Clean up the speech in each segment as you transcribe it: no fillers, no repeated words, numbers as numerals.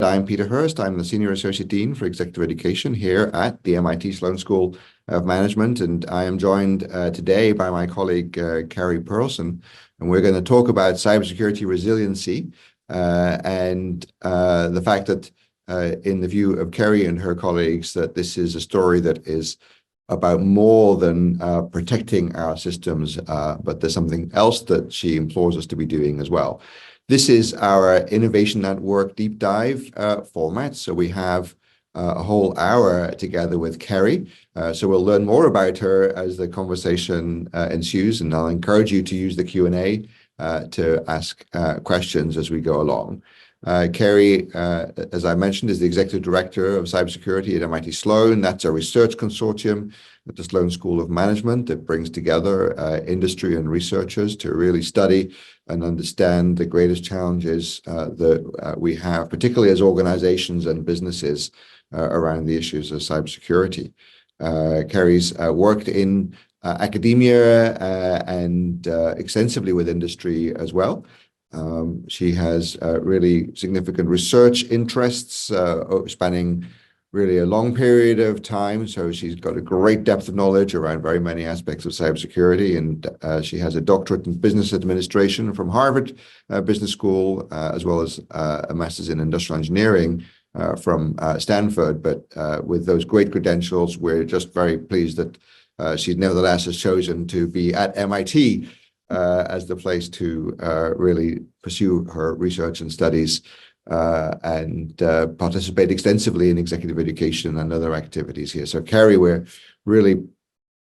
I'm Peter Hurst. I'm the Senior Associate Dean for Executive Education here at the MIT Sloan School of Management, and I am joined today by my colleague Keri Pearlson, and we're going to talk about cybersecurity resiliency and the fact that, in the view of Keri and her colleagues, that this is a story that is about more than protecting our systems, but there's something else that she implores us to be doing as well. This is our Innovation Network deep dive format. So we have a whole hour together with Keri. So we'll learn more about her as the conversation ensues, and I'll encourage you to use the Q&A to ask questions as we go along. Keri, as I mentioned, is the Executive Director of Cybersecurity at MIT Sloan. That's a research consortium at the Sloan School of Management that brings together industry and researchers to really study and understand the greatest challenges that we have, particularly as organizations and businesses around the issues of cybersecurity. Keri's worked in academia and extensively with industry as well. She has really significant research interests spanning really a long period of time. So she's got a great depth of knowledge around very many aspects of cybersecurity, and she has a doctorate in business administration from Harvard Business School, as well as a master's in industrial engineering from Stanford. But with those great credentials, we're just very pleased that she nevertheless has chosen to be at MIT as the place to really pursue her research and studies and participate extensively in executive education and other activities here. So, Keri, we're really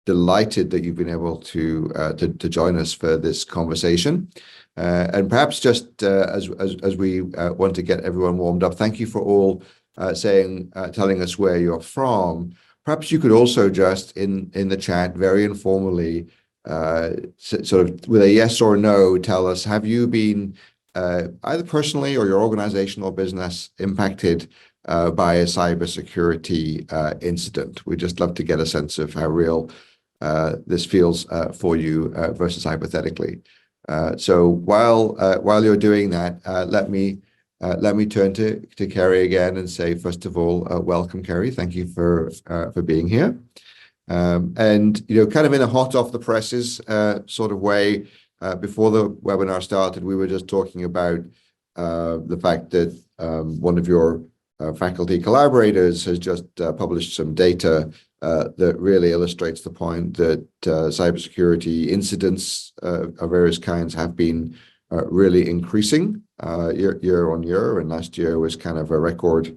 delighted that you've been able to join us for this conversation. And perhaps just as we want to get everyone warmed up, thank you for all telling us where you're from. Perhaps you could also just in the chat very informally, sort of with a yes or no, tell us, have you been either personally or your organization or business impacted by a cybersecurity incident? We'd just love to get a sense of how real this feels for you versus hypothetically. So while you're doing that, let me turn to Keri again and say, first of all, welcome, Keri. Thank you for being here. And, kind of in a hot off the presses sort of way, before the webinar started, we were just talking about the fact that one of your faculty collaborators has just published some data that really illustrates the point that cybersecurity incidents of various kinds have been really increasing year on year, and last year was kind of a record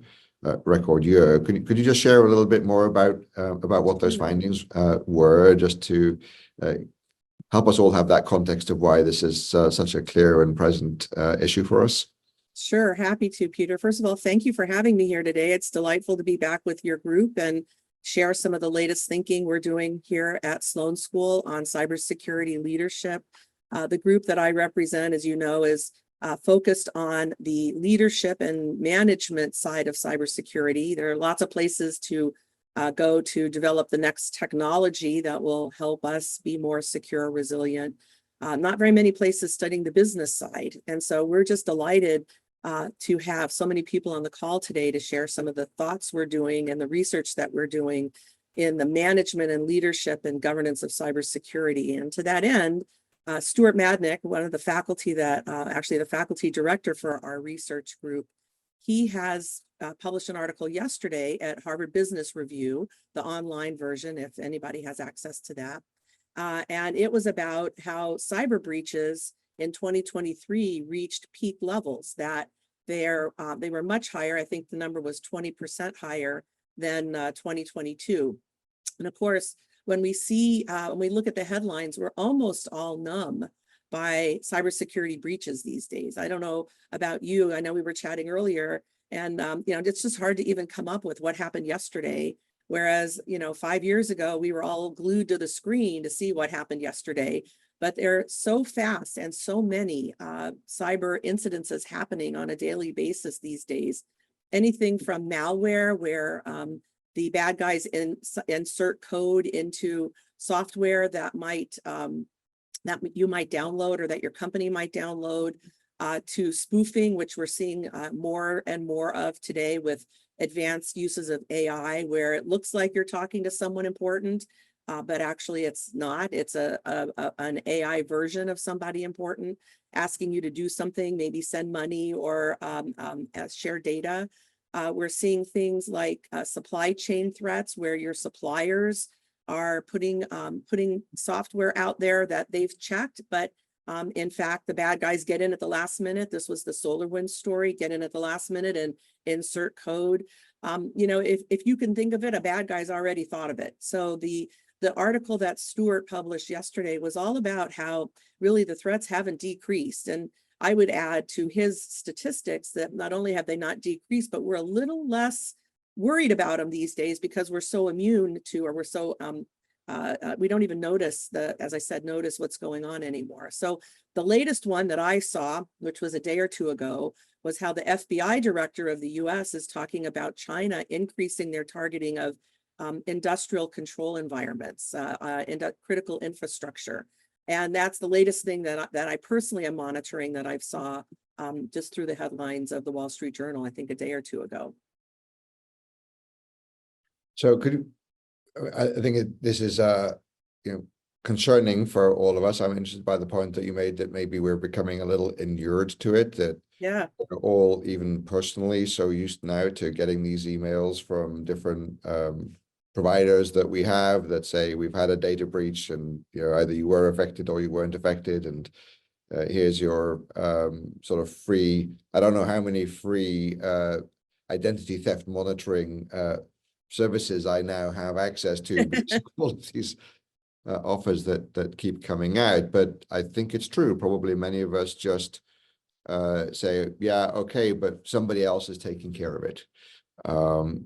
year. Could you just share a little bit more about what those findings were, just to help us all have that context of why this is such a clear and present issue for us? Sure, happy to, Peter. First of all, thank you for having me here today. It's delightful to be back with your group and share some of the latest thinking we're doing here at Sloan School on cybersecurity leadership. The group that I represent, as you know, is focused on the leadership and management side of cybersecurity. There are lots of places to go to develop the next technology that will help us be more secure, resilient. Not very many places studying the business side. And so we're just delighted to have so many people on the call today to share some of the thoughts we're doing and the research that we're doing in the management and leadership and governance of cybersecurity. And to that end, Stuart Madnick, one of the faculty that, actually the faculty director for our research group, he has published an article yesterday at Harvard Business Review, the online version, if anybody has access to that. And it was about how cyber breaches in 2023 reached peak levels, that they were much higher. I think the number was 20% higher than 2022. And of course, when we look at the headlines, we're almost all numb by cybersecurity breaches these days. I don't know about you. I know we were chatting earlier, and it's just hard to even come up with what happened yesterday. Whereas, 5 years ago, we were all glued to the screen to see what happened yesterday. But they're so fast and so many cyber incidences happening on a daily basis these days. Anything from malware, where the bad guys insert code into software that you might download or that your company might download, to spoofing, which we're seeing more and more of today with advanced uses of AI, where it looks like you're talking to someone important, but actually it's not. It's an AI version of somebody important asking you to do something, maybe send money or share data. We're seeing things like supply chain threats, where your suppliers are putting software out there that they've checked, but in fact, the bad guys get in at the last minute. This was the SolarWinds story, get in at the last minute and insert code. If you can think of it, a bad guy's already thought of it. So the article that Stuart published yesterday was all about how really the threats haven't decreased. And I would add to his statistics that not only have they not decreased, but we're a little less worried about them these days because we're so immune to, or we're so we don't even notice as I said, notice what's going on anymore. So the latest one that I saw, which was a day or two ago, was how the FBI director of the US is talking about China increasing their targeting of industrial control environments, critical infrastructure. And that's the latest thing that I personally am monitoring, that I've saw just through the headlines of the Wall Street Journal, I think a day or two ago. So I think this is concerning for all of us. I'm interested by the point that you made that maybe we're becoming a little inured to it, that yeah, we're all, even personally, so used now to getting these emails from different providers that we have that say we've had a data breach, and either you were affected or you weren't affected, and here's your sort of free, I don't know how many free identity theft monitoring services I now have access to because of all of these offers that keep coming out. But I think it's true. Probably many of us just say, yeah, okay, but somebody else is taking care of it.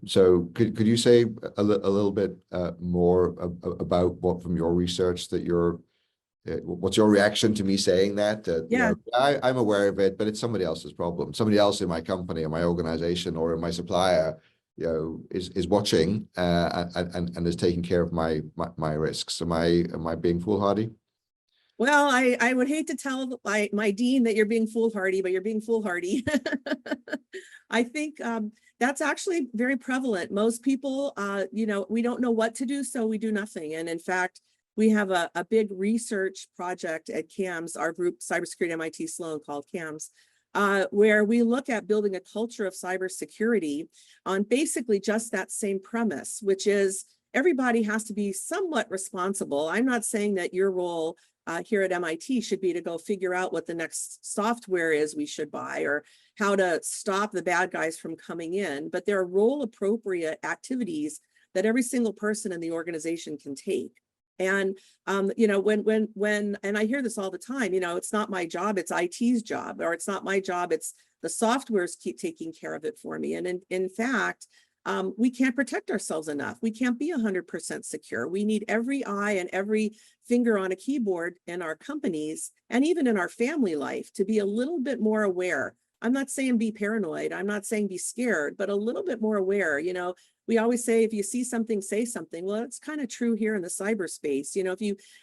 So could you say a little bit more about what from your research that what's your reaction to me saying that? yeah. I'm aware of it, but it's somebody else's problem. Somebody else in my company or my organization or in my supplier, is watching and is taking care of my risks. Am I being foolhardy? Well, I would hate to tell my dean that you're being foolhardy, but you're being foolhardy. I think that's actually very prevalent. Most people, we don't know what to do, so we do nothing. And in fact, we have a big research project at CAMS, our group, Cybersecurity MIT Sloan, called CAMS, where we look at building a culture of cybersecurity on basically just that same premise, which is everybody has to be somewhat responsible. I'm not saying that your role here at MIT should be to go figure out what the next software is we should buy or how to stop the bad guys from coming in, but there are role appropriate activities that every single person in the organization can take. And when and I hear this all the time, it's not my job, it's IT's job, or it's not my job, it's the softwares keep taking care of it for me. And in fact, we can't protect ourselves enough. We can't be 100% secure. We need every eye and every finger on a keyboard in our companies and even in our family life to be a little bit more aware. I'm not saying be paranoid. I'm not saying be scared, but a little bit more aware. We always say, if you see something, say something. Well, it's kind of true here in the cyberspace.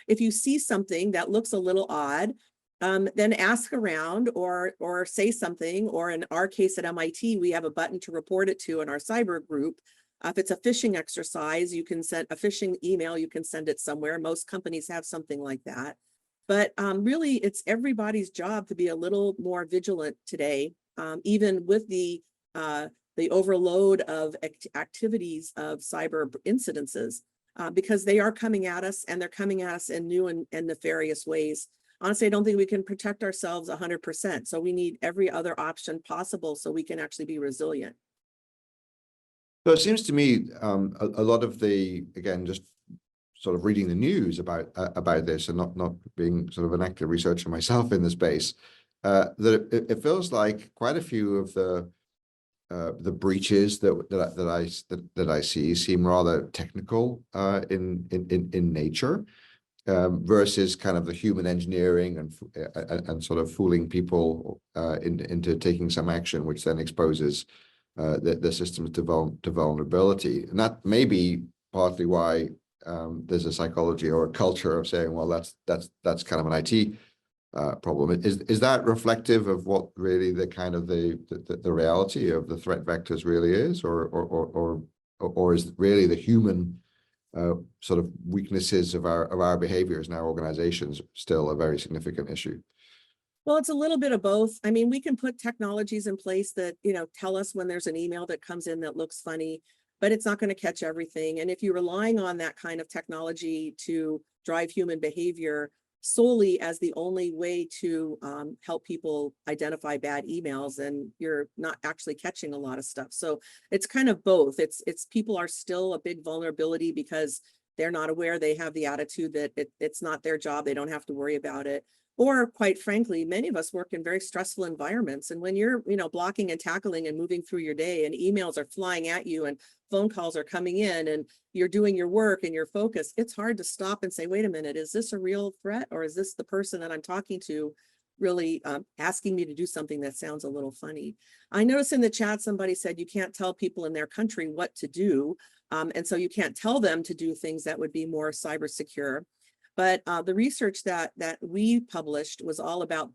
If you see something that looks a little odd, then ask around or say something. Or in our case at MIT, we have a button to report it to in our cyber group. If it's a phishing exercise, you can send a phishing email, you can send it somewhere. Most companies have something like that. But really, it's everybody's job to be a little more vigilant today, even with the overload of activities of cyber incidences, because they are coming at us, and they're coming at us in new and nefarious ways. Honestly, I don't think we can protect ourselves 100%. So we need every other option possible so we can actually be resilient. So it seems to me a lot of again, just sort of reading the news about this and not being sort of an active researcher myself in the space, that it feels like quite a few of the breaches that I see seem rather technical in nature, versus kind of the human engineering and sort of fooling people into taking some action, which then exposes the systems to vulnerability. And that may be partly why there's a psychology or a culture of saying, well, that's kind of an IT problem. Is that reflective of what really the kind of the reality of the threat vectors really is, or is it really the human sort of weaknesses of our behaviors in our organizations still a very significant issue? Well, it's a little bit of both. I mean, we can put technologies in place that, tell us when there's an email that comes in that looks funny, but it's not going to catch everything. And if you're relying on that kind of technology to drive human behavior solely as the only way to help people identify bad emails, and you're not actually catching a lot of stuff. So it's kind of both. It's people are still a big vulnerability because they're not aware. They have the attitude that it's not their job. They don't have to worry about it. Or quite frankly, many of us work in very stressful environments. And when you're, blocking and tackling and moving through your day, and emails are flying at you and phone calls are coming in, and you're doing your work and you're focused, it's hard to stop and say, wait a minute, is this a real threat? Or is this the person that I'm talking to really asking me to do something that sounds a little funny? I noticed in the chat, somebody said you can't tell people in their country what to do. And so you can't tell them to do things that would be more cyber secure. But the research that we published was all about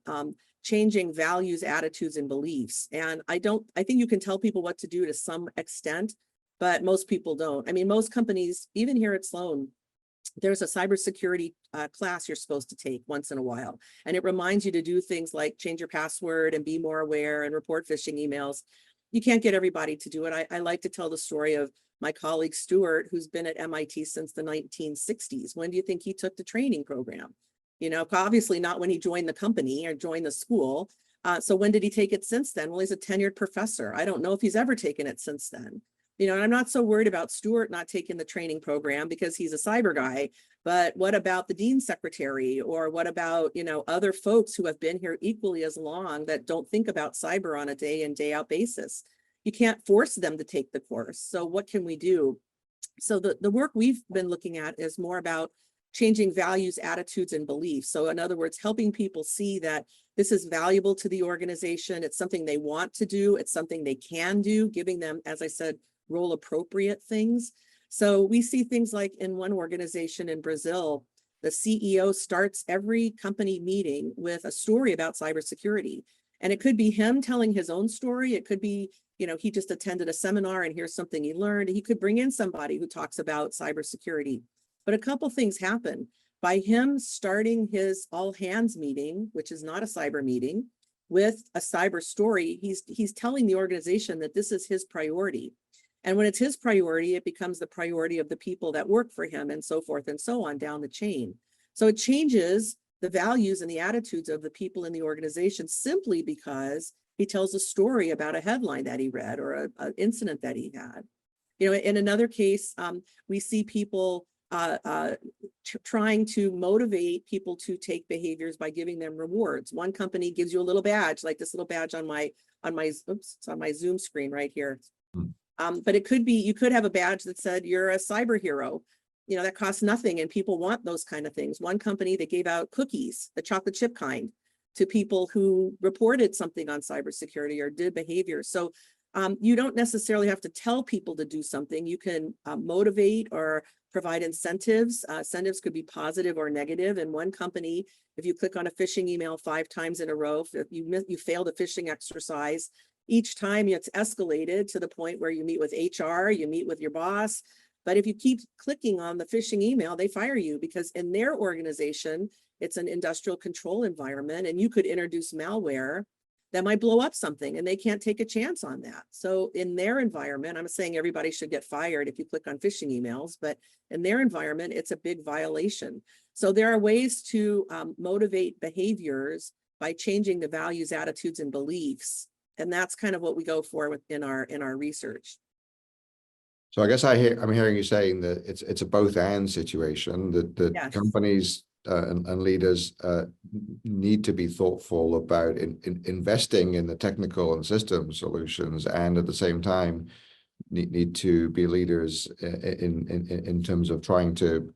changing values, attitudes, and beliefs. And I think you can tell people what to do to some extent, but most people don't. I mean, most companies, even here at Sloan, there's a cybersecurity class you're supposed to take once in a while. And it reminds you to do things like change your password and be more aware and report phishing emails. You can't get everybody to do it. I like to tell the story of my colleague Stuart, who's been at MIT since the 1960s. When do you think he took the training program? Obviously not when he joined the company or joined the school. So when did he take it since then? Well, he's a tenured professor. I don't know if he's ever taken it since then. And I'm not so worried about Stuart not taking the training program because he's a cyber guy. But what about the dean's secretary? Or what about, other folks who have been here equally as long that don't think about cyber on a day in, day out basis? You can't force them to take the course. So what can we do? So the work we've been looking at is more about changing values, attitudes, and beliefs. So in other words, helping people see that this is valuable to the organization. It's something they want to do. It's something they can do, giving them, as I said, role appropriate things. So we see things like in one organization in Brazil, the CEO starts every company meeting with a story about cybersecurity. And it could be him telling his own story. It could be, he just attended a seminar and here's something he learned. He could bring in somebody who talks about cybersecurity. But a couple things happen. By him starting his all hands meeting, which is not a cyber meeting, with a cyber story, he's telling the organization that this is his priority. And when it's his priority, it becomes the priority of the people that work for him, and so forth and so on down the chain. So it changes the values and the attitudes of the people in the organization simply because he tells a story about a headline that he read or an incident that he had. In another case, we see people trying to motivate people to take behaviors by giving them rewards. One company gives you a little badge, like this little badge on my it's on my Zoom screen right here. But it could be, you could have a badge that said you're a cyber hero, that costs nothing, and people want those kind of things. One company, they gave out cookies, the chocolate chip kind, to people who reported something on cybersecurity or did behavior. So you don't necessarily have to tell people to do something. You can motivate or provide incentives. Incentives could be positive or negative. In one company, if you click on a phishing email 5 times in a row, if you failed a phishing exercise, each time it's escalated to the point where you meet with HR, you meet with your boss. But if you keep clicking on the phishing email, they fire you because in their organization, it's an industrial control environment, and you could introduce malware that might blow up something, and they can't take a chance on that. So in their environment, I'm saying everybody should get fired if you click on phishing emails, but in their environment, it's a big violation. So there are ways to motivate behaviors by changing the values, attitudes, and beliefs. And that's kind of what we go for in our research. So I guess I'm hearing you saying that it's a both and situation, that Yes. companies and leaders need to be thoughtful about investing in the technical and system solutions, and at the same time need to be leaders in terms of trying to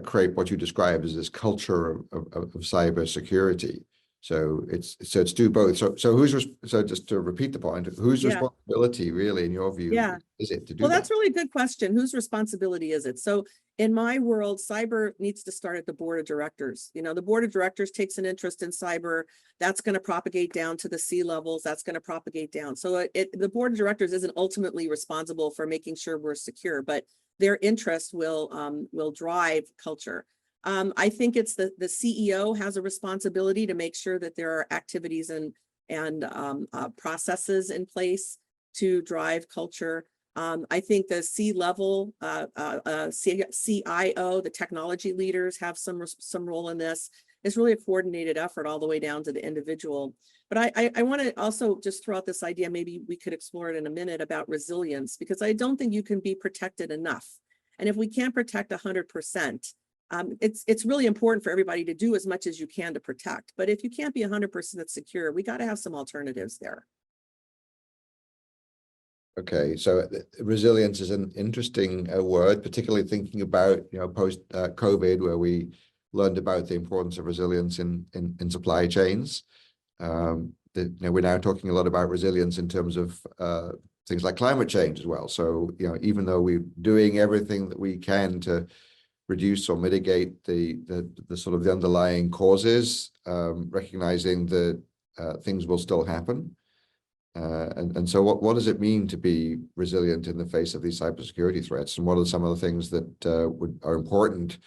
create what you describe as this culture of cybersecurity. So it's do both. So just to repeat the point, whose Yeah. responsibility really, in your view, Yeah. is it to do Well, that? that's really a good question. Whose responsibility is it? So in my world, cyber needs to start at the board of directors. The board of directors takes an interest in cyber. That's going to propagate down to the C levels. That's going to propagate down. So the board of directors isn't ultimately responsible for making sure we're secure, but their interest will drive culture. I think it's the CEO has a responsibility to make sure that there are activities and processes in place to drive culture. I think the C-level, CIO, the technology leaders have some role in this. It's really a coordinated effort all the way down to the individual. But I want to also just throw out this idea, maybe we could explore it in a minute, about resilience, because I don't think you can be protected enough. And if we can't protect 100%, it's really important for everybody to do as much as you can to protect. But if you can't be 100% secure, we got to have some alternatives there. Okay, so resilience is an interesting word, particularly thinking about post COVID, where we learned about the importance of resilience in supply chains. We're now talking a lot about resilience in terms of things like climate change as well. So even though we're doing everything that we can to reduce or mitigate the sort of the underlying causes, recognizing that things will still happen. And so what does it mean to be resilient in the face of these cybersecurity threats? And what are some of the things that are important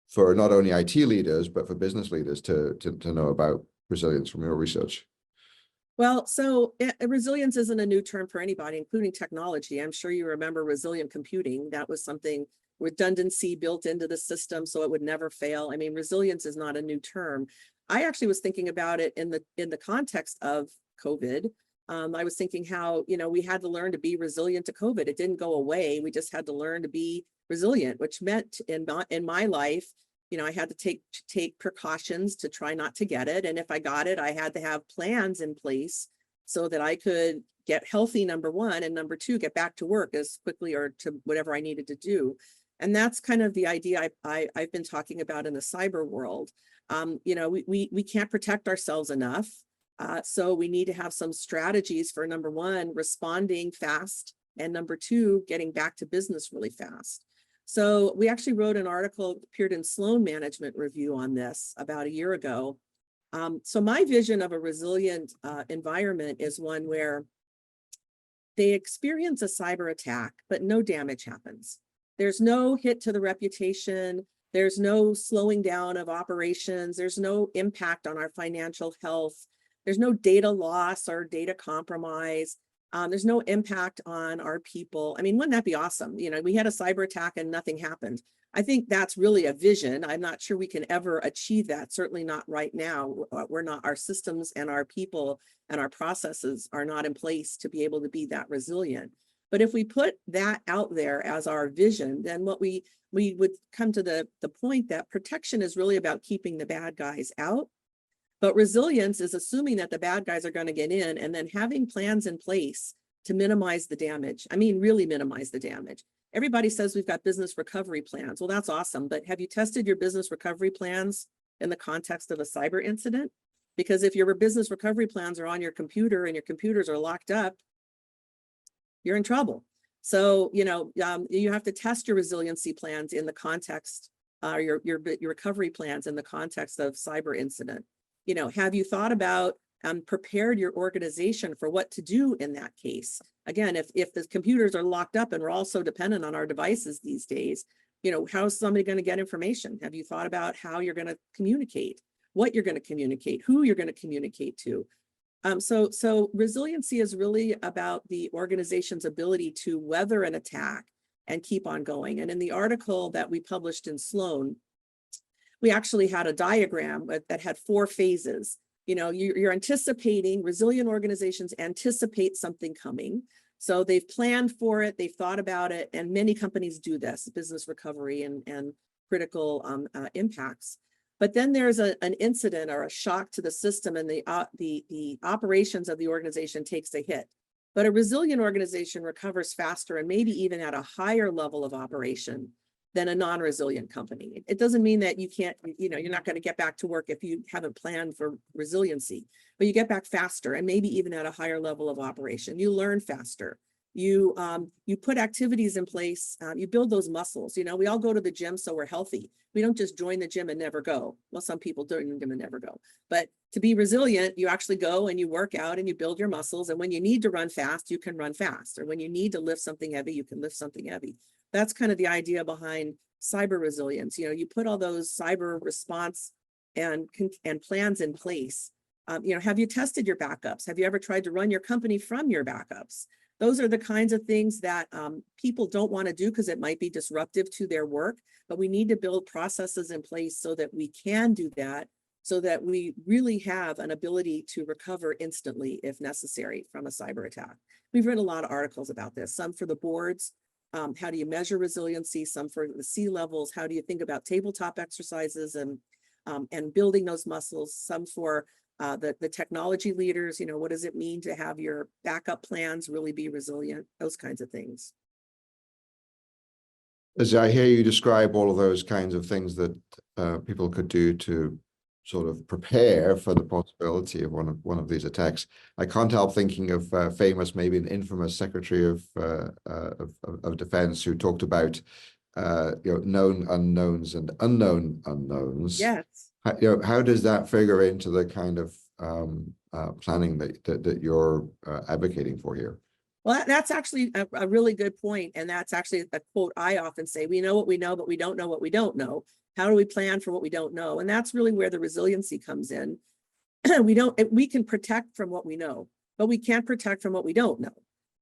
for not only IT leaders, but for business leaders to know about resilience from your research? Well, so resilience isn't a new term for anybody, including technology. I'm sure you remember resilient computing. That was something, redundancy built into the system so it would never fail. I mean, resilience is not a new term. I actually was thinking about it in the context of COVID. I was thinking how, we had to learn to be resilient to COVID. It didn't go away. We just had to learn to be resilient, which meant in my life, I had to take precautions to try not to get it. And if I got it, I had to have plans in place so that I could get healthy, number one, and number two, get back to work as quickly or to whatever I needed to do. And that's kind of the idea I've been talking about in the cyber world. We can't protect ourselves enough. So we need to have some strategies for, number one, responding fast, and number two, getting back to business really fast. So we actually wrote an article, appeared in Sloan Management Review on this about a year ago. So my vision of a resilient environment is one where they experience a cyber attack, but no damage happens. There's no hit to the reputation. There's no slowing down of operations. There's no impact on our financial health. There's no data loss or data compromise. There's no impact on our people. I mean, wouldn't that be awesome? We had a cyber attack and nothing happened. I think that's really a vision. I'm not sure we can ever achieve that. Certainly not right now. We're not, our systems and our people and our processes are not in place to be able to be that resilient. But if we put that out there as our vision, then what we would come to the point that protection is really about keeping the bad guys out. But resilience is assuming that the bad guys are going to get in and then having plans in place to minimize the damage. I mean, really minimize the damage. Everybody says we've got business recovery plans. Well, that's awesome. But have you tested your business recovery plans in the context of a cyber incident? Because if your business recovery plans are on your computer and your computers are locked up, you're in trouble. So, you have to test your resiliency plans in the context, your recovery plans in the context of cyber incident. Have you thought about prepared your organization for what to do in that case? Again, if the computers are locked up and we're all so dependent on our devices these days, how is somebody going to get information? Have you thought about how you're going to communicate, what you're going to communicate, who you're going to communicate to? So resiliency is really about the organization's ability to weather an attack and keep on going. And in the article that we published in Sloan, we actually had a diagram that had 4 phases. You're anticipating, resilient organizations anticipate something coming. So they've planned for it, they've thought about it, and many companies do this, business recovery and critical impacts. But then there's an incident or a shock to the system, and the operations of the organization takes a hit. But a resilient organization recovers faster and maybe even at a higher level of operation. than a non-resilient company. It doesn't mean that you can't, you're not going to get back to work if you haven't planned for resiliency, but you get back faster and maybe even at a higher level of operation. You learn faster. You put activities in place, you build those muscles. We all go to the gym so we're healthy. We don't just join the gym and never go. Well, some people join the gym and never go. But to be resilient, you actually go and you work out and you build your muscles. And when you need to run fast, you can run fast. Or when you need to lift something heavy, you can lift something heavy. That's kind of the idea behind cyber resilience. You put all those cyber response and plans in place. Have you tested your backups? Have you ever tried to run your company from your backups? Those are the kinds of things that people don't want to do because it might be disruptive to their work, but we need to build processes in place so that we can do that, so that we really have an ability to recover instantly if necessary from a cyber attack. We've read a lot of articles about this, some for the boards, how do you measure resiliency, some for the C-levels, how do you think about tabletop exercises and building those muscles, some for the technology leaders, what does it mean to have your backup plans really be resilient, those kinds of things. As I hear you describe all of those kinds of things that people could do to sort of prepare for the possibility of one of these attacks, I can't help thinking of famous, maybe an infamous Secretary of Defense who talked about known unknowns and unknown unknowns. Yes. How does that figure into the kind of planning that you're advocating for here? Well, that's actually a really good point. And that's actually a quote I often say: we know what we know, but we don't know what we don't know. How do we plan for what we don't know? And that's really where the resiliency comes in. We can protect from what we know, but we can't protect from what we don't know.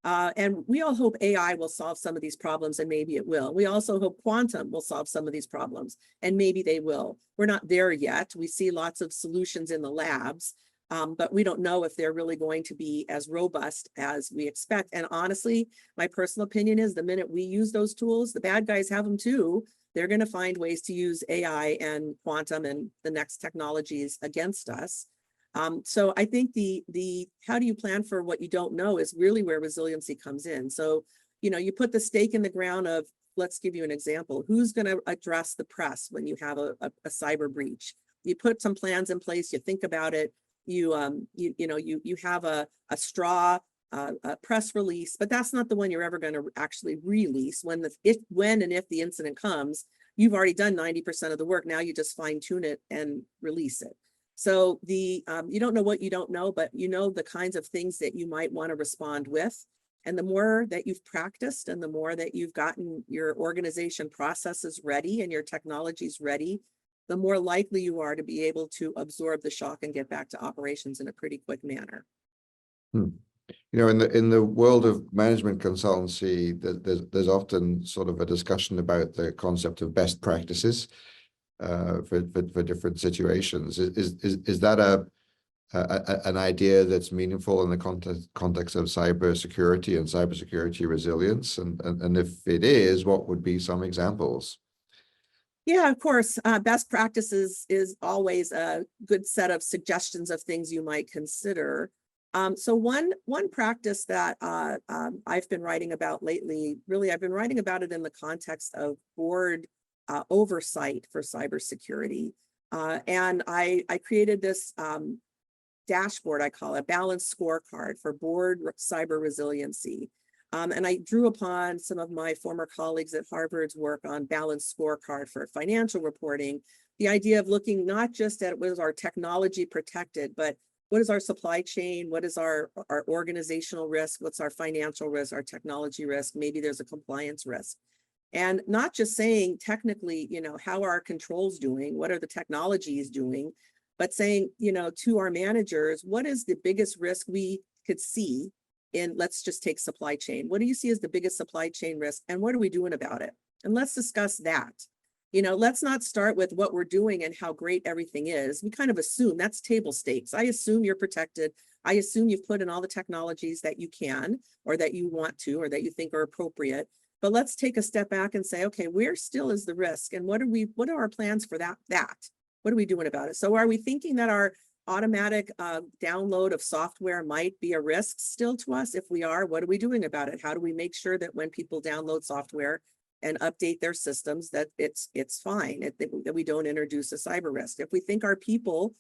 And we all hope AI will solve some of these problems, and maybe it will. We also hope quantum will solve some of these problems, and maybe they will. We're not there yet. We see lots of solutions in the labs, but we don't know if they're really going to be as robust as we expect. And honestly, my personal opinion is the minute we use those tools, the bad guys have them too. They're going to find ways to use AI and quantum and the next technologies against us. So I think the how do you plan for what you don't know is really where resiliency comes in. So, you put the stake in the ground of, let's give you an example. Who's going to address the press when you have a cyber breach? You put some plans in place, you think about it, you have a straw press release, but that's not the one you're ever going to actually release. When and if the incident comes, you've already done 90% of the work. Now you just fine tune it and release it. So you don't know what you don't know, but you know the kinds of things that you might want to respond with. And the more that you've practiced and the more that you've gotten your organization processes ready and your technologies ready, the more likely you are to be able to absorb the shock and get back to operations in a pretty quick manner. In the world of management consultancy, there's often sort of a discussion about the concept of best practices for different situations. Is that an idea that's meaningful in the context of cybersecurity and cybersecurity resilience? And if it is, what would be some examples? Yeah, of course. Best practices is always a good set of suggestions of things you might consider. So one practice that I've been writing about lately, really, I've been writing about it in the context of board oversight for cybersecurity. And I created this dashboard, I call it, balanced scorecard for board cyber resiliency. And I drew upon some of my former colleagues at Harvard's work on balanced scorecard for financial reporting, the idea of looking not just at what is our technology protected, but what is our supply chain? What is our organizational risk? What's our financial risk, our technology risk? Maybe there's a compliance risk. And not just saying technically, how are our controls doing? What are the technologies doing? But saying, to our managers, what is the biggest risk we could see in, let's just take supply chain. What do you see as the biggest supply chain risk? And what are we doing about it? And let's discuss that. Let's not start with what we're doing and how great everything is. We kind of assume that's table stakes. I assume you're protected. I assume you've put in all the technologies that you can, or that you want to, or that you think are appropriate. But let's take a step back and say, okay, where still is the risk? And what are our plans for that? What are we doing about it? So are we thinking that our automatic download of software might be a risk still to us? If we are, what are we doing about it? How do we make sure that when people download software, and update their systems, that it's fine, that we don't introduce a cyber risk. If we think our people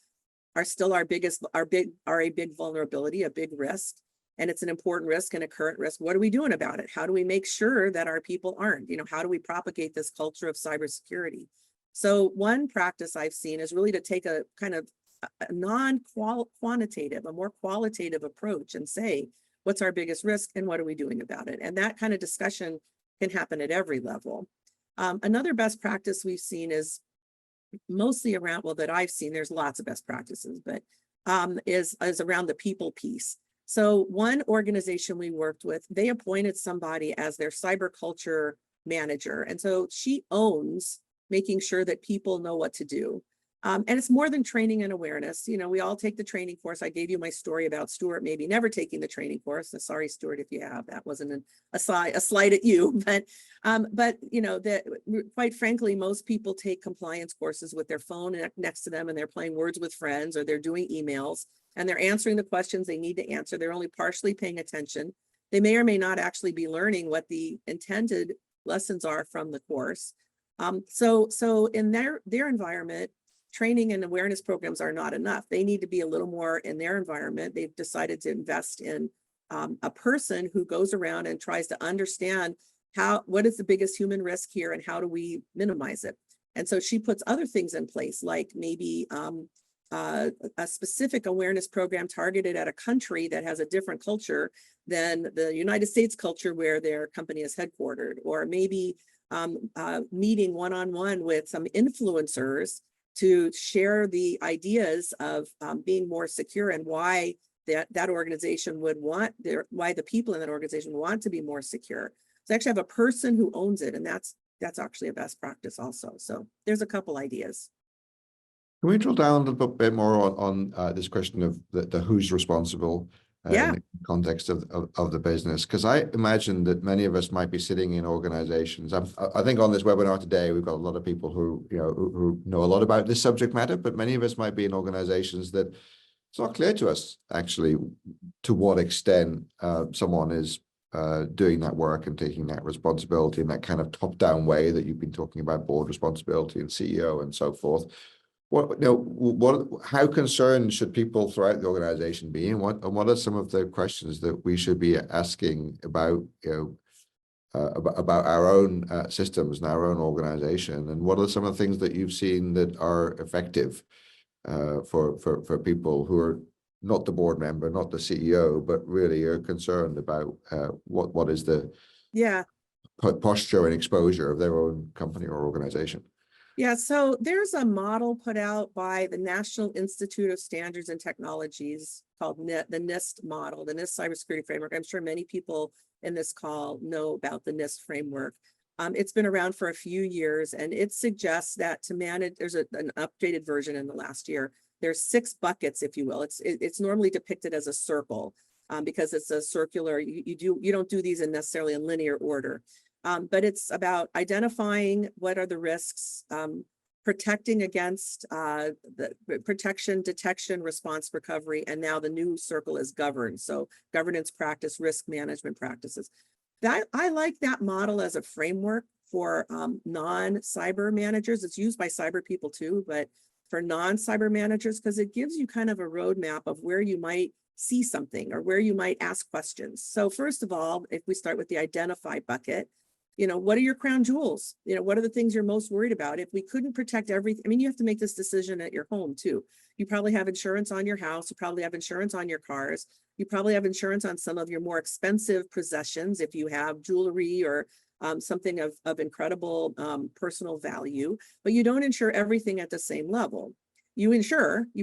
are still a big vulnerability, a big risk, and it's an important risk and a current risk, what are we doing about it? How do we make sure that our people aren't? How do we propagate this culture of cybersecurity? So one practice I've seen is really to take a kind of a non-quantitative, a more qualitative approach and say, what's our biggest risk and what are we doing about it? And that kind of discussion can happen at every level. Another best practice we've seen is mostly around, well, that I've seen, there's lots of best practices, but is around the people piece. So one organization we worked with, they appointed somebody as their cyber culture manager. And so she owns making sure that people know what to do. And it's more than training and awareness. We all take the training course. I gave you my story about Stuart maybe never taking the training course. Sorry, Stuart, if you have. That wasn't a slight at you. But that quite frankly, most people take compliance courses with their phone next to them, and they're playing Words with Friends, or they're doing emails, and they're answering the questions they need to answer. They're only partially paying attention. They may or may not actually be learning what the intended lessons are from the course. So in their environment, training and awareness programs are not enough. They need to be a little more in their environment. They've decided to invest in a person who goes around and tries to understand what is the biggest human risk here and how do we minimize it. And so she puts other things in place, like maybe a specific awareness program targeted at a country that has a different culture than the United States culture where their company is headquartered, or maybe meeting one-on-one with some influencers to share the ideas of being more secure and why that organization would want why the people in that organization want to be more secure. So actually have a person who owns it, and that's actually a best practice also. So there's a couple ideas. Can we drill down a little bit more on this question of the who's responsible in the context of the business? Because I imagine that many of us might be sitting in organizations. I think on this webinar today, we've got a lot of people who know a lot about this subject matter, but many of us might be in organizations that it's not clear to us actually to what extent someone is doing that work and taking that responsibility in that kind of top-down way that you've been talking about, board responsibility and CEO and so forth. How concerned should people throughout the organization be, and what are some of the questions that we should be asking about about our own systems and our own organization, and what are some of the things that you've seen that are effective for people who are not the board member, not the CEO, but really are concerned about what is the posture and exposure of their own company or organization? Yeah, so there's a model put out by the National Institute of Standards and Technologies called the NIST model, the NIST Cybersecurity Framework. I'm sure many people in this call know about the NIST framework. It's been around for a few years, and it suggests that to manage, there's an updated version in the last year. There's 6 buckets, if you will. It's normally depicted as a circle because it's a circular. You don't do these necessarily in linear order. But it's about identifying what are the risks, protecting against the protection, detection, response, recovery, and now the new circle is govern. So governance practice, risk management practices. I like that model as a framework for non-cyber managers. It's used by cyber people too, but for non-cyber managers, because it gives you kind of a roadmap of where you might see something or where you might ask questions. So first of all, if we start with the identify bucket, what are your crown jewels? What are the things you're most worried about? If we couldn't protect everything, you have to make this decision at your home too. You probably have insurance on your house. You probably have insurance on your cars. You probably have insurance on some of your more expensive possessions if you have jewelry or something of incredible personal value, but you don't insure everything at the same level. You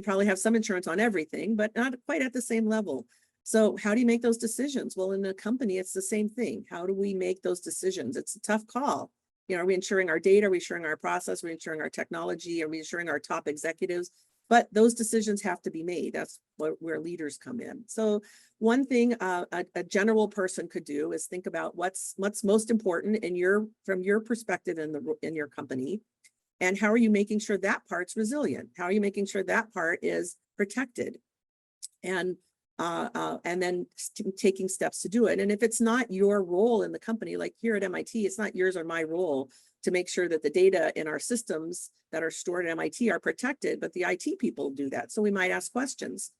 probably have some insurance on everything, but not quite at the same level. So how do you make those decisions? Well, in a company, it's the same thing. How do we make those decisions? It's a tough call. Are we insuring our data? Are we insuring our process? Are we insuring our technology? Are we insuring our top executives? But those decisions have to be made. That's where leaders come in. So one thing a general person could do is think about what's most important from your perspective in your company, and how are you making sure that part's resilient? How are you making sure that part is protected? And and then taking steps to do it. And if it's not your role in the company, like here at MIT, it's not yours or my role to make sure that the data in our systems that are stored at MIT are protected, but the IT people do that. So we might ask questions.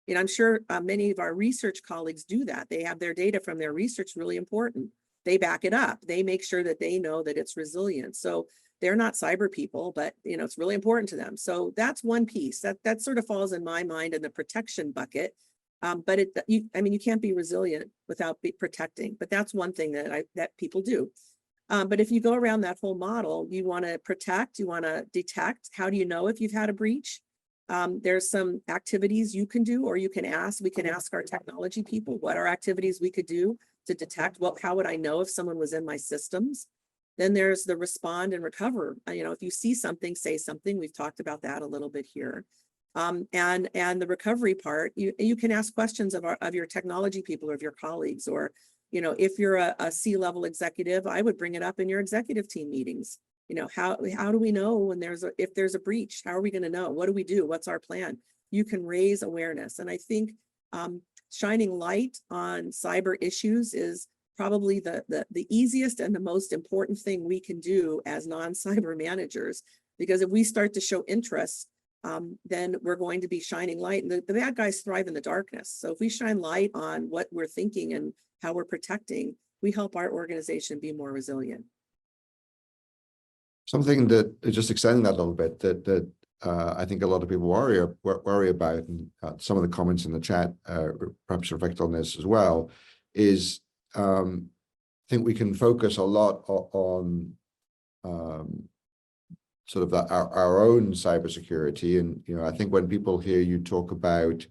And I'm sure many of our research colleagues do that. They have their data from their research really important. They back it up. They make sure that they know that it's resilient. So they're not cyber people, but it's really important to them. So that's one piece that sort of falls in my mind in the protection bucket. But you can't be resilient without protecting. But that's one thing that people do. But if you go around that whole model, you want to protect, you want to detect. How do you know if you've had a breach? There's some activities you can do, or we can ask our technology people what are activities we could do to detect. Well, how would I know if someone was in my systems? Then there's the respond and recover. If you see something, say something. We've talked about that a little bit here. And the recovery part, you can ask questions of your technology people or of your colleagues, or if you're a C-level executive, I would bring it up in your executive team meetings. How do we know when if there's a breach? How are we going to know? What do we do? What's our plan? You can raise awareness. And I think shining light on cyber issues is probably the easiest and the most important thing we can do as non-cyber managers, because if we start to show interest, then we're going to be shining light. And the bad guys thrive in the darkness. So if we shine light on what we're thinking and how we're protecting, we help our organization be more resilient. Something that just extending that a little bit that I think a lot of people worry about, and some of the comments in the chat perhaps reflect on this as well, is I think we can focus a lot on sort of our own cybersecurity. And, I think when people hear you talk about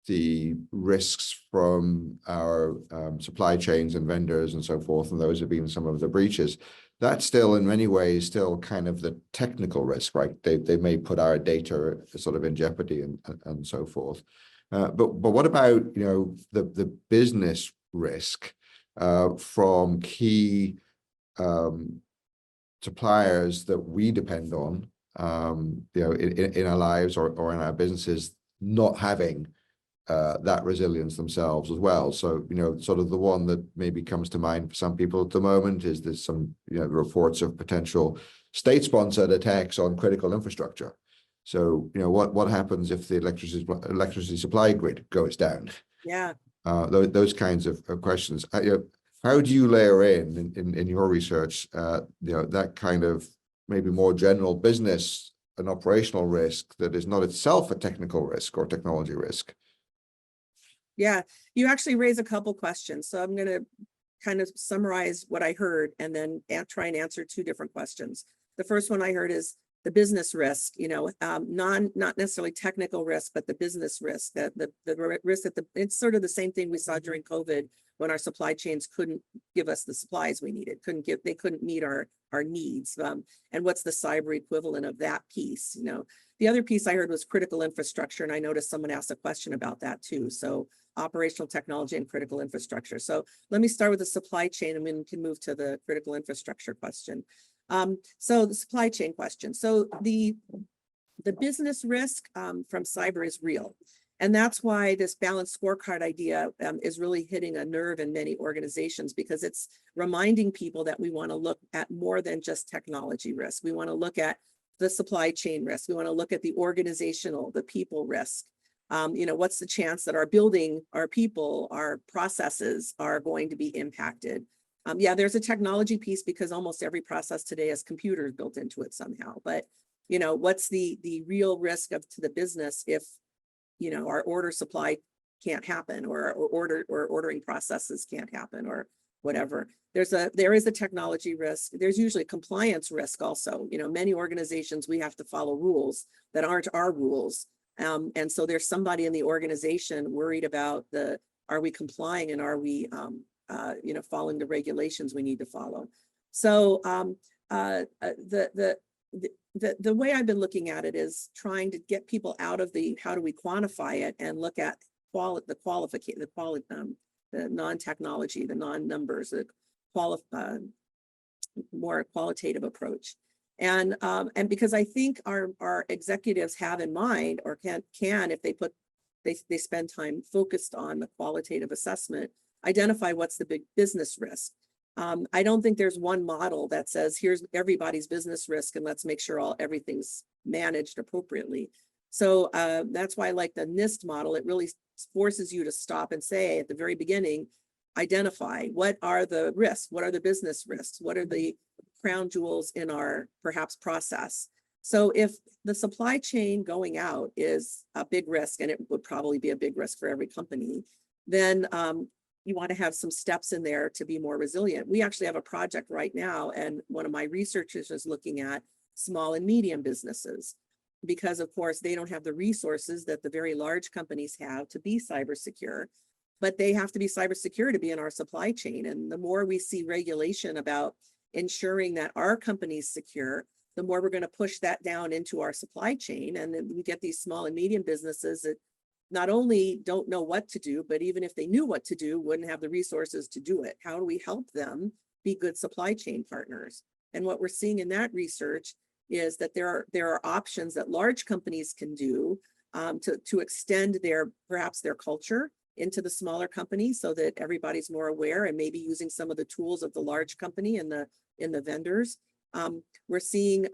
the risks from our supply chains and vendors and so forth, and those have been some of the breaches, that's still in many ways still kind of the technical risk, right? They may put our data sort of in jeopardy and so forth. But what about, the business risk from key suppliers that we depend on, in our lives or in our businesses, not having that resilience themselves as well. So, sort of the one that maybe comes to mind for some people at the moment is there's some, reports of potential state-sponsored attacks on critical infrastructure. So, what happens if the electricity supply grid goes down? Yeah. Those kinds of questions. How do you layer in your research, that kind of maybe more general business and operational risk that is not itself a technical risk or technology risk? Yeah, you actually raise a couple questions. So I'm going to kind of summarize what I heard and then try and answer two different questions. The first one I heard is the business risk, not necessarily technical risk, but the business risk, the risk that it's sort of the same thing we saw during COVID when our supply chains couldn't give us the supplies we needed, they couldn't meet our needs. And what's the cyber equivalent of that piece? The other piece I heard was critical infrastructure, and I noticed someone asked a question about that too. So operational technology and critical infrastructure. So let me start with the supply chain, and then we can move to the critical infrastructure question. So the supply chain question. So the business risk from cyber is real. And that's why this balanced scorecard idea is really hitting a nerve in many organizations, because it's reminding people that we want to look at more than just technology risk. We want to look at the supply chain risk. We want to look at the organizational, the people risk. What's the chance that our building, our people, our processes are going to be impacted? Yeah, there's a technology piece because almost every process today has computers built into it somehow. But, what's the real risk to the business if, our order supply can't happen, or ordering processes can't happen, or whatever. There is a technology risk. There's usually a compliance risk also. Many organizations, we have to follow rules that aren't our rules. And so there's somebody in the organization worried about are we complying, and are we, following the regulations we need to follow. So the way I've been looking at it is trying to get people out of how do we quantify it and look at the non-technology, the non-numbers, the more qualitative approach. And because I think our executives have in mind, or can if they put they spend time focused on the qualitative assessment, identify what's the big business risk. I don't think there's one model that says, here's everybody's business risk and let's make sure everything's managed appropriately. So that's why I like the NIST model. It really forces you to stop and say at the very beginning, identify what are the risks, what are the business risks, what are the crown jewels in our perhaps process. So if the supply chain going out is a big risk, and it would probably be a big risk for every company, then you want to have some steps in there to be more resilient. We actually have a project right now, and one of my researchers is looking at small and medium businesses, because of course they don't have the resources that the very large companies have to be cyber secure, but they have to be cyber secure to be in our supply chain. And the more we see regulation about ensuring that our company's secure, the more we're going to push that down into our supply chain. And then we get these small and medium businesses that not only don't know what to do, but even if they knew what to do, wouldn't have the resources to do it. How do we help them be good supply chain partners? And what we're seeing in that research is that there are options that large companies can do to extend perhaps their culture into the smaller companies, so that everybody's more aware and maybe using some of the tools of the large company and the vendors. We're seeing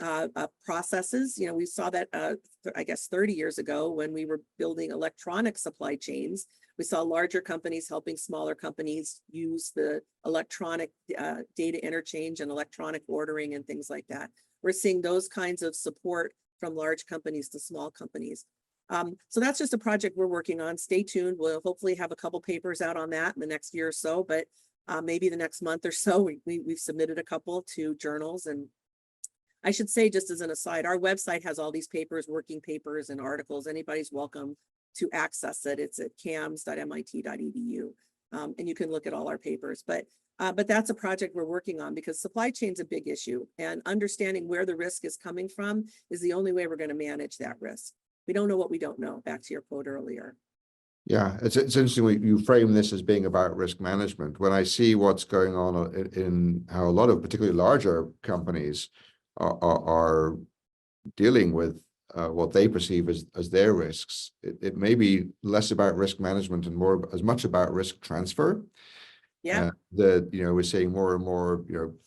processes, we saw that, I guess, 30 years ago when we were building electronic supply chains. We saw larger companies helping smaller companies use the electronic data interchange and electronic ordering and things like that. We're seeing those kinds of support from large companies to small companies. So that's just a project we're working on. Stay tuned. We'll hopefully have a couple papers out on that in the next year or so, but maybe the next month or so. We've submitted a couple to journals. And I should say, just as an aside, our website has all these papers, working papers and articles. Anybody's welcome to access it. It's at cams.mit.edu. And you can look at all our papers. But that's a project we're working on, because supply chain's a big issue, and understanding where the risk is coming from is the only way we're going to manage that risk. We don't know what we don't know, back to your quote earlier. Yeah, it's interesting you frame this as being about risk management. When I see what's going on in how a lot of particularly larger companies are dealing with what they perceive as their risks, it may be less about risk management and more as much about risk transfer. Yeah. We're seeing more and more,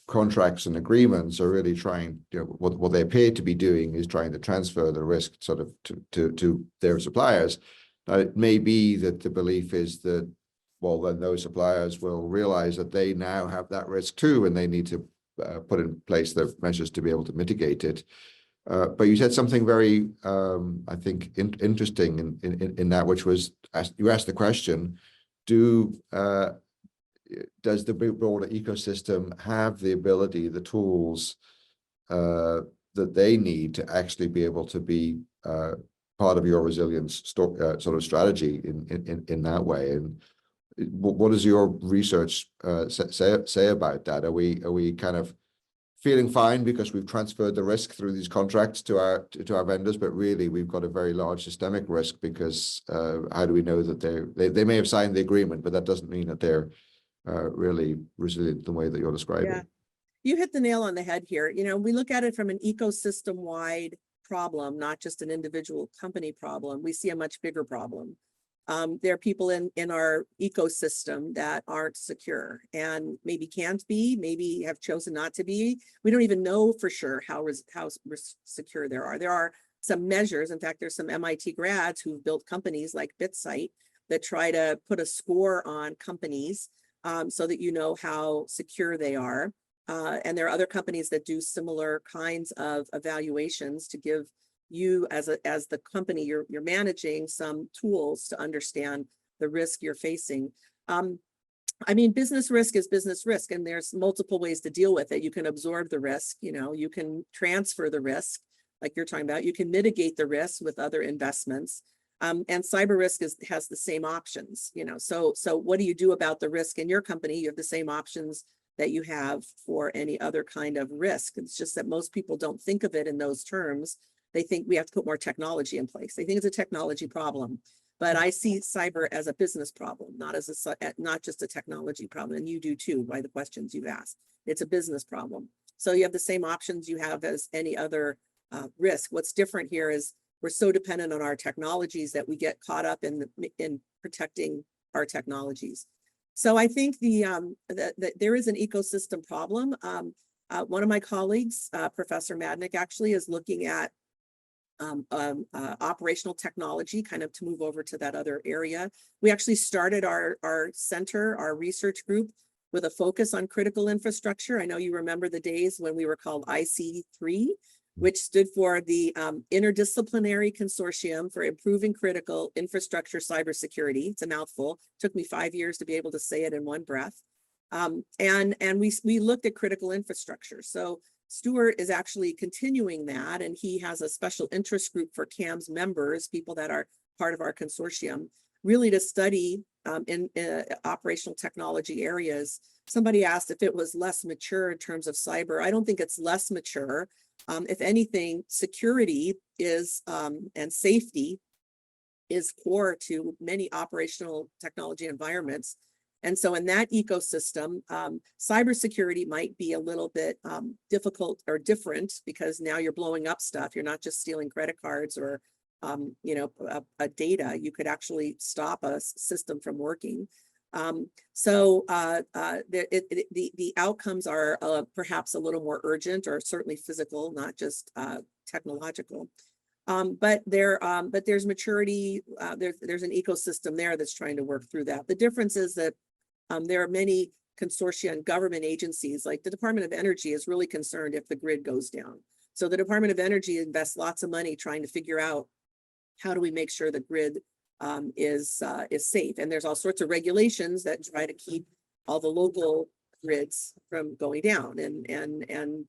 contracts and agreements are really trying, what they appear to be doing is trying to transfer the risk sort of to their suppliers. Now, it may be that the belief is that, well, then those suppliers will realize that they now have that risk too, and they need to put in place the measures to be able to mitigate it. But you said something very, I think, interesting in that, which was, you asked the question, does the broader ecosystem have the ability, the tools that they need to actually be able to be part of your resilience sort of strategy in that way? And what does your research say about that? Are we kind of feeling fine because we've transferred the risk through these contracts to our vendors, but really we've got a very large systemic risk, because how do we know that they may have signed the agreement, but that doesn't mean that they're really resilient the way that you're describing? Yeah, you hit the nail on the head here. We look at it from an ecosystem-wide problem, not just an individual company problem. We see a much bigger problem. There are people in our ecosystem that aren't secure, and maybe can't be, maybe have chosen not to be. We don't even know for sure how secure there are. There are some measures. In fact, there's some MIT grads who've built companies like BitSite that try to put a score on companies so that you know how secure they are. And there are other companies that do similar kinds of evaluations to give you as the company you're managing some tools to understand the risk you're facing. I mean, business risk is business risk, and there's multiple ways to deal with it. You can absorb the risk, you can transfer the risk, like you're talking about. You can mitigate the risk with other investments. And cyber risk has the same options, So what do you do about the risk in your company? You have the same options that you have for any other kind of risk. It's just that most people don't think of it in those terms. They think we have to put more technology in place. They think it's a technology problem, but I see cyber as a business problem, not just a technology problem. And you do too, by the questions you've asked. It's a business problem. So you have the same options you have as any other risk. What's different here is we're so dependent on our technologies that we get caught up in protecting our technologies. So I think that there is an ecosystem problem. One of my colleagues, Professor Madnick, actually is looking at operational technology, kind of to move over to that other area. We actually started our center, our research group, with a focus on critical infrastructure. I know you remember the days when we were called IC3, which stood for the Interdisciplinary Consortium for Improving Critical Infrastructure Cybersecurity. It's a mouthful. It took me 5 years to be able to say it in one breath. And we looked at critical infrastructure. So Stuart is actually continuing that, and he has a special interest group for CAM's members, people that are part of our consortium, really to study in operational technology areas. Somebody asked if it was less mature in terms of cyber. I don't think it's less mature. If anything, security is and safety is core to many operational technology environments. And so in that ecosystem, cybersecurity might be a little bit difficult or different, because now you're blowing up stuff. You're not just stealing credit cards or a data. You could actually stop a system from working. The outcomes are perhaps a little more urgent, or certainly physical, not just technological. But there's maturity. There's an ecosystem there that's trying to work through that. The difference is that there are many consortia and government agencies, like the Department of Energy is really concerned if the grid goes down. So the Department of Energy invests lots of money trying to figure out how do we make sure the grid is safe. And there's all sorts of regulations that try to keep all the local grids from going down, and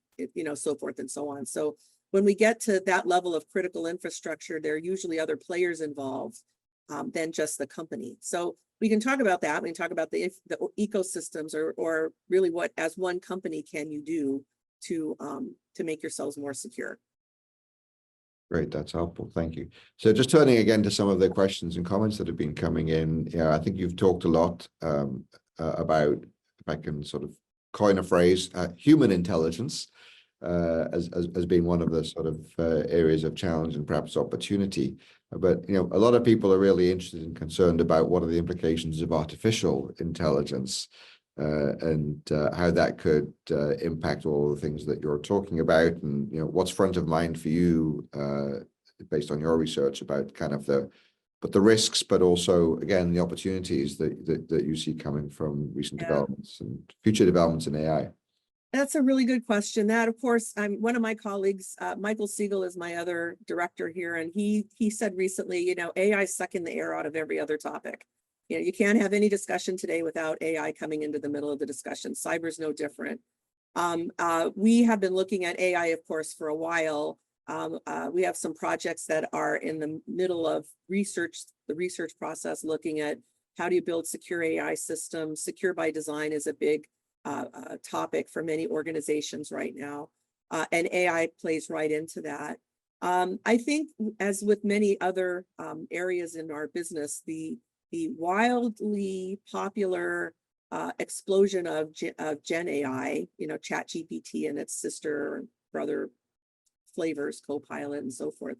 so forth and so on. So when we get to that level of critical infrastructure, there are usually other players involved than just the company. So we can talk about that. We can talk about the ecosystems, or really what, as one company, can you do to make yourselves more secure. Great, that's helpful. Thank you. So just turning again to some of the questions and comments that have been coming in. I think you've talked a lot about, if I can sort of coin a phrase, human intelligence as being one of the sort of areas of challenge and perhaps opportunity. But a lot of people are really interested and concerned about what are the implications of artificial intelligence and how that could impact all the things that you're talking about, and what's front of mind for you based on your research about kind of the risks, but also again the opportunities that you see coming from recent developments and future developments in AI. That's a really good question. That, of course, one of my colleagues, Michael Siegel, is my other director here, and he said recently, AI is sucking the air out of every other topic. You can't have any discussion today without AI coming into the middle of the discussion. Cyber is no different. We have been looking at AI, of course, for a while. We have some projects that are in the middle of the research process, looking at how do you build secure AI systems. Secure by design is a big topic for many organizations right now, and AI plays right into that. I think, as with many other areas in our business, the wildly popular explosion of Gen AI, ChatGPT and its sister brother flavors, Copilot and so forth.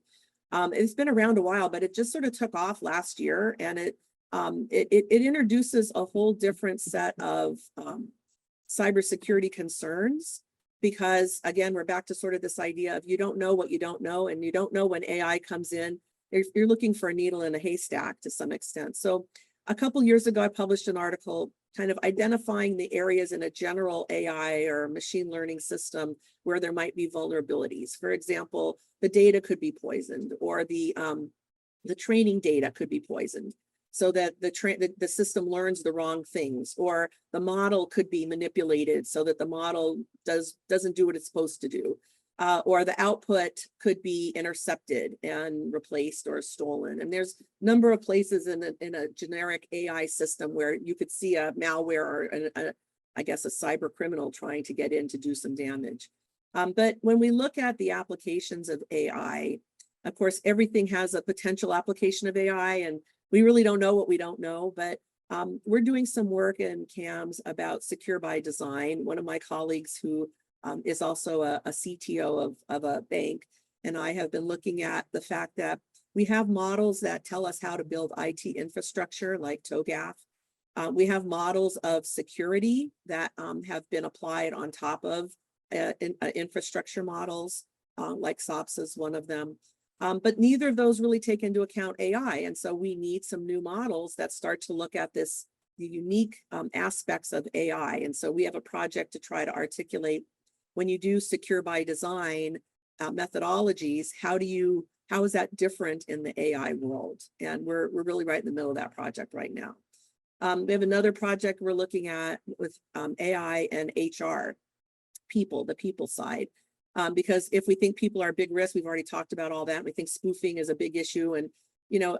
It's been around a while, but it just sort of took off last year, and it introduces a whole different set of cybersecurity concerns, because again, we're back to sort of this idea of you don't know what you don't know, and you don't know when AI comes in. You're looking for a needle in a haystack to some extent. So a couple years ago, I published an article kind of identifying the areas in a general AI or machine learning system where there might be vulnerabilities. For example, the data could be poisoned, or the training data could be poisoned, so that the system learns the wrong things, or the model could be manipulated so that the model doesn't do what it's supposed to do, or the output could be intercepted and replaced or stolen. And there's a number of places in a generic AI system where you could see a malware or I guess a cyber criminal trying to get in to do some damage. But when we look at the applications of AI, of course, everything has a potential application of AI, and we really don't know what we don't know, but we're doing some work in CAMS about secure by design. One of my colleagues, who is also a CTO of a bank, and I have been looking at the fact that we have models that tell us how to build IT infrastructure like TOGAF. We have models of security that have been applied on top of infrastructure models, like SOPS is one of them. But neither of those really take into account AI. And so we need some new models that start to look at the unique aspects of AI. And so we have a project to try to articulate, when you do secure by design methodologies, how is that different in the AI world? And we're really right in the middle of that project right now. We have another project we're looking at with AI and HR, the people side. Because if we think people are a big risk, we've already talked about all that. We think spoofing is a big issue. And,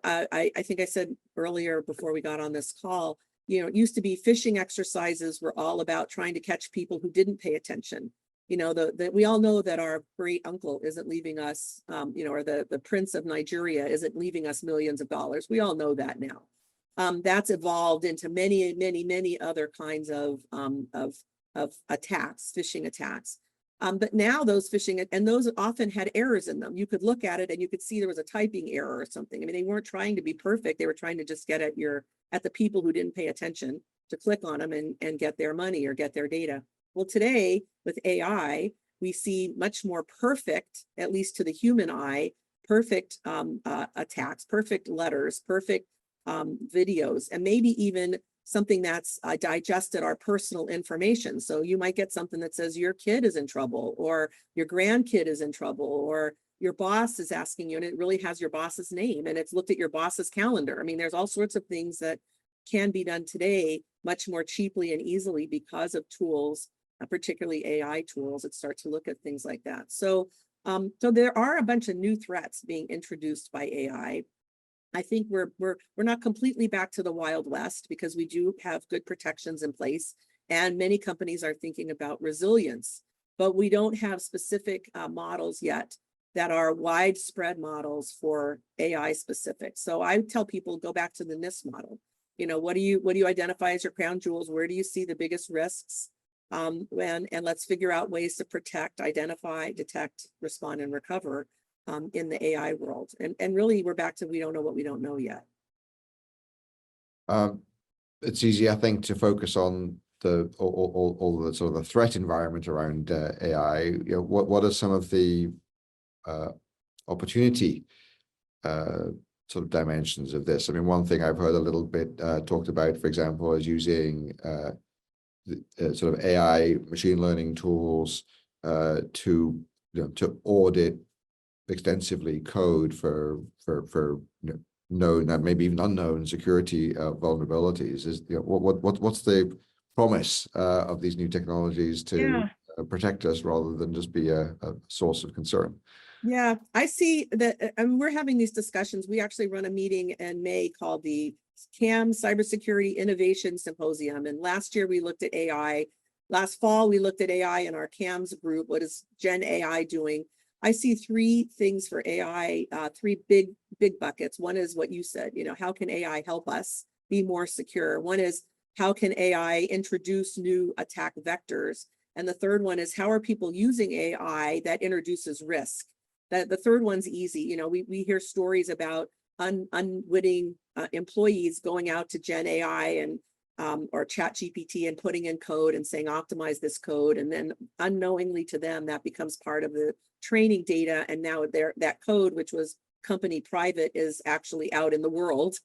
I think I said earlier before we got on this call, it used to be phishing exercises were all about trying to catch people who didn't pay attention. We all know that our great uncle isn't leaving us, or the prince of Nigeria isn't leaving us millions of dollars. We all know that now. That's evolved into many, many, many other kinds of attacks, phishing attacks. But now those phishing, and those often had errors in them. You could look at it and you could see there was a typing error or something. I mean, they weren't trying to be perfect. They were trying to just get at the people who didn't pay attention to click on them and get their money or get their data. Well, today with AI, we see much more perfect, at least to the human eye, perfect attacks, perfect letters, perfect videos, and maybe even something that's digested our personal information. So you might get something that says your kid is in trouble, or your grandkid is in trouble, or your boss is asking you, and it really has your boss's name, and it's looked at your boss's calendar. I mean, there's all sorts of things that can be done today much more cheaply and easily because of tools, particularly AI tools that start to look at things like that. So there are a bunch of new threats being introduced by AI. I think we're not completely back to the Wild West, because we do have good protections in place, and many companies are thinking about resilience, but we don't have specific models yet that are widespread models for AI specific. So I tell people, go back to the NIST model. What do you identify as your crown jewels? Where do you see the biggest risks? And let's figure out ways to protect, identify, detect, respond, and recover in the AI world. And really, we're back to, we don't know what we don't know yet. It's easy, I think, to focus on all the sort of the threat environment around AI. What are some of the opportunity sort of dimensions of this? I mean, one thing I've heard a little bit talked about, for example, is using sort of AI machine learning tools to audit extensively code for known and maybe even unknown security vulnerabilities. What's the promise of these new technologies to protect us rather than just be a source of concern? Yeah, I see that, and we're having these discussions. We actually run a meeting in May called the CAM Cybersecurity Innovation Symposium. And last year we looked at AI. Last fall, we looked at AI in our CAMS group. What is Gen AI doing? I see three things for AI, three big buckets. One is what you said, how can AI help us be more secure? One is, how can AI introduce new attack vectors? And the third one is, how are people using AI that introduces risk? The third one's easy. We hear stories about unwitting employees going out to Gen AI and or Chat GPT and putting in code and saying, optimize this code. And then unknowingly to them, that becomes part of the training data. And now that code, which was company private, is actually out in the world.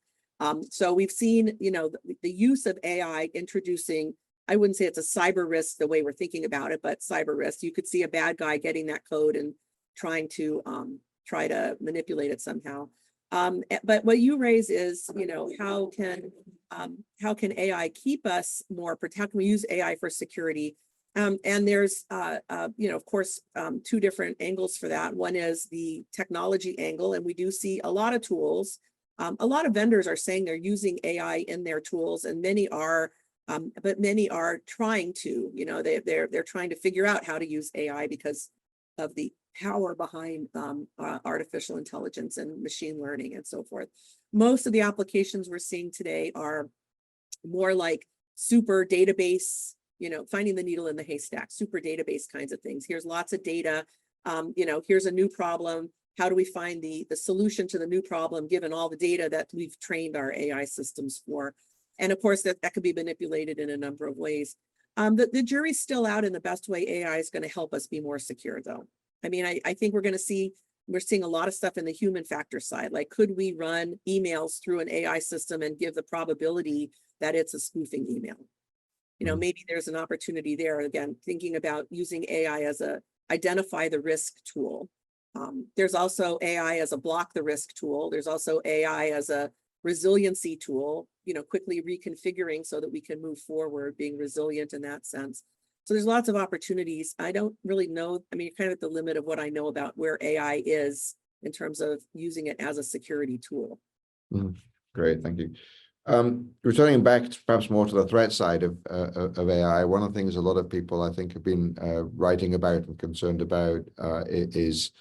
So we've seen, the use of AI introducing, I wouldn't say it's a cyber risk the way we're thinking about it, but cyber risk. You could see a bad guy getting that code and trying to manipulate it somehow. But what you raise is, how can AI keep us more protected? How can we use AI for security? And there's, of course, two different angles for that. One is the technology angle, and we do see a lot of tools. A lot of vendors are saying they're using AI in their tools, and many are, but many are trying to. They're trying to figure out how to use AI because of the power behind artificial intelligence and machine learning and so forth. Most of the applications we're seeing today are more like super database, finding the needle in the haystack, super database kinds of things. Here's lots of data. Here's a new problem. How do we find the solution to the new problem, given all the data that we've trained our AI systems for? And of course, that could be manipulated in a number of ways. The jury's still out in the best way AI is going to help us be more secure, though. I mean, I think we're seeing a lot of stuff in the human factor side. Like, could we run emails through an AI system and give the probability that it's a spoofing email? Maybe there's an opportunity there. Again, thinking about using AI as a identify the risk tool. There's also AI as a block the risk tool. There's also AI as a resiliency tool, quickly reconfiguring so that we can move forward, being resilient in that sense. So there's lots of opportunities. I don't really know. I mean, kind of at the limit of what I know about where AI is in terms of using it as a security tool. Great, thank you. Returning back perhaps more to the threat side of AI, one of the things a lot of people I think have been writing about and concerned about is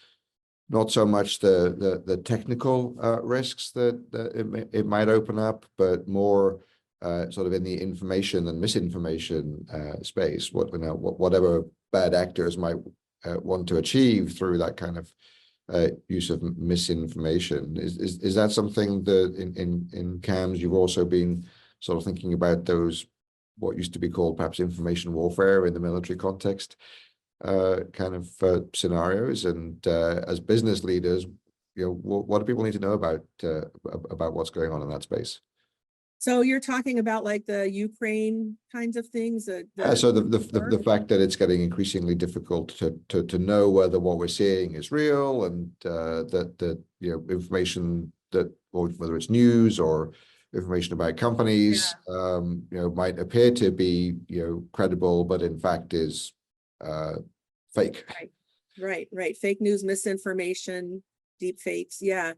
not so much the technical risks that it might open up, but more sort of in the information and misinformation space. Whatever bad actors might want to achieve through that kind of use of misinformation. Is that something that in CAMS you've also been sort of thinking about those, what used to be called perhaps information warfare in the military context kind of scenarios? And as business leaders, what do people need to know about what's going on in that space? So you're talking about like the Ukraine kinds of things? So the fact that it's getting increasingly difficult to know whether what we're seeing is real, and that information that, or whether it's news or information about companies, might appear to be credible, but in fact is fake. Right. Fake news, misinformation, deep fakes. Yeah.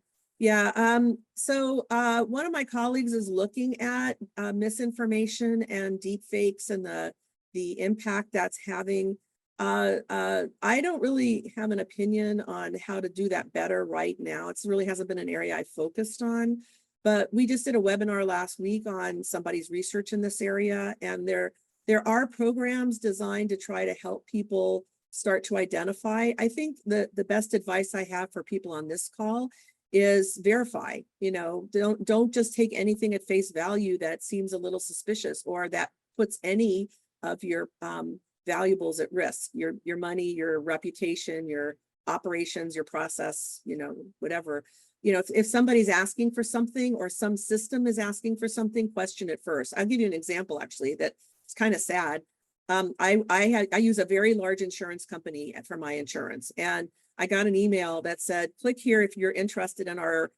So one of my colleagues is looking at misinformation and deep fakes and the impact that's having. I don't really have an opinion on how to do that better right now. It really hasn't been an area I focused on, but we just did a webinar last week on somebody's research in this area, and there are programs designed to try to help people start to identify. I think the best advice I have for people on this call is verify. Don't just take anything at face value that seems a little suspicious or that puts any of your valuables at risk, your money, your reputation, your operations, your process, whatever. If somebody's asking for something or some system is asking for something, question it first. I'll give you an example actually that's kind of sad. I use a very large insurance company for my insurance, and I got an email that said, click here if you're interested in our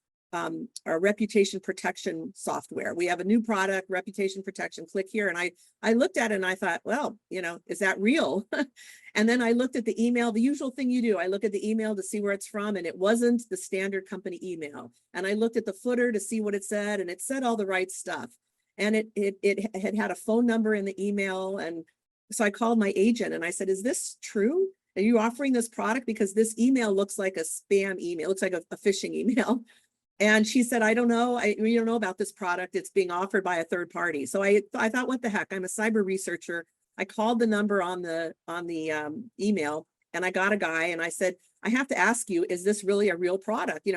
reputation protection software. We have a new product, reputation protection, click here. And I looked at it and I thought, well, is that real? And then I looked at the email, the usual thing you do. I look at the email to see where it's from, and it wasn't the standard company email. And I looked at the footer to see what it said, and it said all the right stuff. And it had a phone number in the email. And so I called my agent and I said, is this true? Are you offering this product? Because this email looks like a spam email. It looks like a phishing email. And she said, I don't know. We don't know about this product. It's being offered by a third party. So I thought, what the heck? I'm a cyber researcher. I called the number on the email, and I got a guy, and I said, I have to ask you, is this really a real product?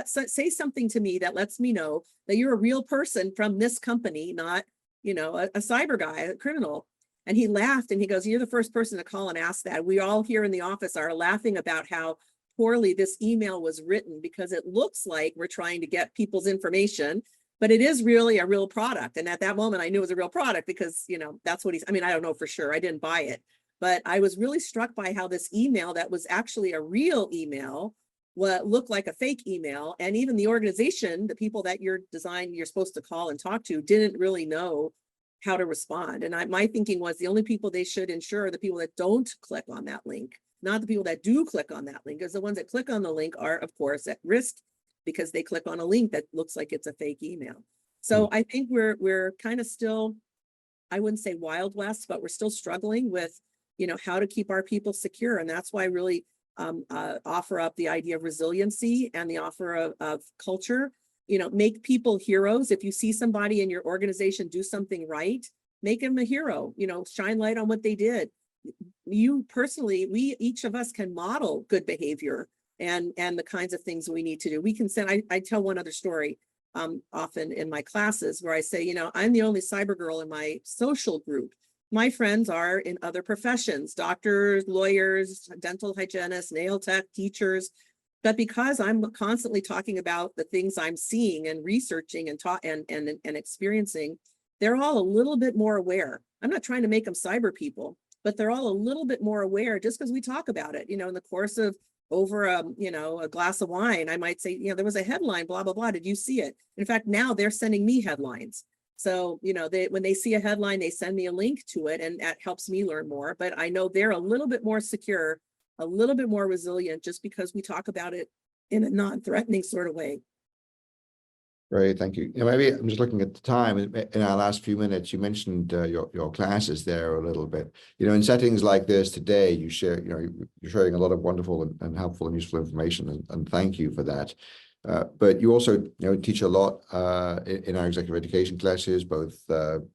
Say something to me that lets me know that you're a real person from this company, not, a cyber guy, a criminal. And he laughed and he goes, you're the first person to call and ask that. We all here in the office are laughing about how poorly this email was written, because it looks like we're trying to get people's information, but it is really a real product. And at that moment, I knew it was a real product because, that's what I don't know for sure. I didn't buy it, but I was really struck by how this email that was actually a real email looked like a fake email. And even the organization, the people that you're supposed to call and talk to, didn't really know how to respond. And my thinking was the only people they should insure are the people that don't click on that link, not the people that do click on that link, because the ones that click on the link are, of course, at risk because they click on a link that looks like it's a fake email. So I think we're kind of still, I wouldn't say Wild West, but we're still struggling with, how to keep our people secure. And that's why I really offer up the idea of resiliency and the offer of culture. Make people heroes. If you see somebody in your organization do something right, make them a hero, shine light on what they did. you personally, each of us can model good behavior and the kinds of things we need to do. We can send, I tell one other story often in my classes where I say, you know, I'm the only cyber girl in my social group. My friends are in other professions, doctors, lawyers, dental hygienists, nail tech, teachers. But because I'm constantly talking about the things I'm seeing and researching and experiencing, they're all a little bit more aware. I'm not trying to make them cyber people, but they're all a little bit more aware just because we talk about it, you know, in the course of over a glass of wine. I might say, you know, there was a headline, blah, blah, blah. Did you see it? In fact, now they're sending me headlines. So, you know, when they see a headline, they send me a link to it, and that helps me learn more. But I know they're a little bit more secure, a little bit more resilient, just because we talk about it in a non-threatening sort of way. Great, thank you. Maybe I'm just looking at the time in our last few minutes. You mentioned your classes there a little bit. You know, in settings like this today, you share, you know, you're sharing a lot of wonderful and helpful and useful information, and thank you for that. But you also, you know, teach a lot in our executive education classes, both